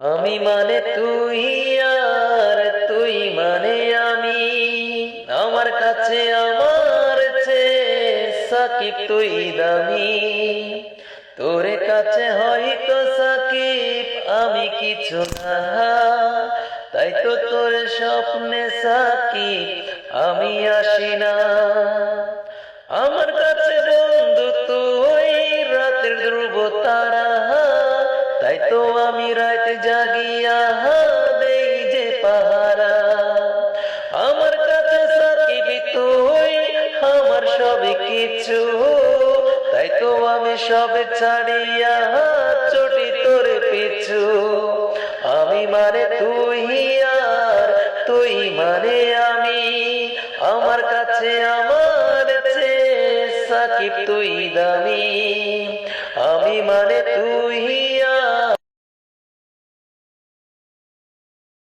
আমি মানে তুই আর তুই মানে আমি, আমার কাছে আমার চেয়ে সাকিব তুই দামি। তোর কাছে হয়তো সাকিব আমি কিছু না, তাই তো তোর স্বপ্নে সাকিব আমি আসি না। আমার কাছে বন্ধু তুই রাতের ধ্রুব তারা, তাই তো আমি রাত জাগিয়া দেই যে পাহারা। আমার কাছে সাকিব তুই আমার সব কিছু, তাই তো আমি সব ছাড়িয়া ছুটি তোর পিছু। আমি মানে তুই আর তুই মানে আমি, আমার কাছে আমার চেয়ে সাকিব তুই দামি। আমি মানে তুই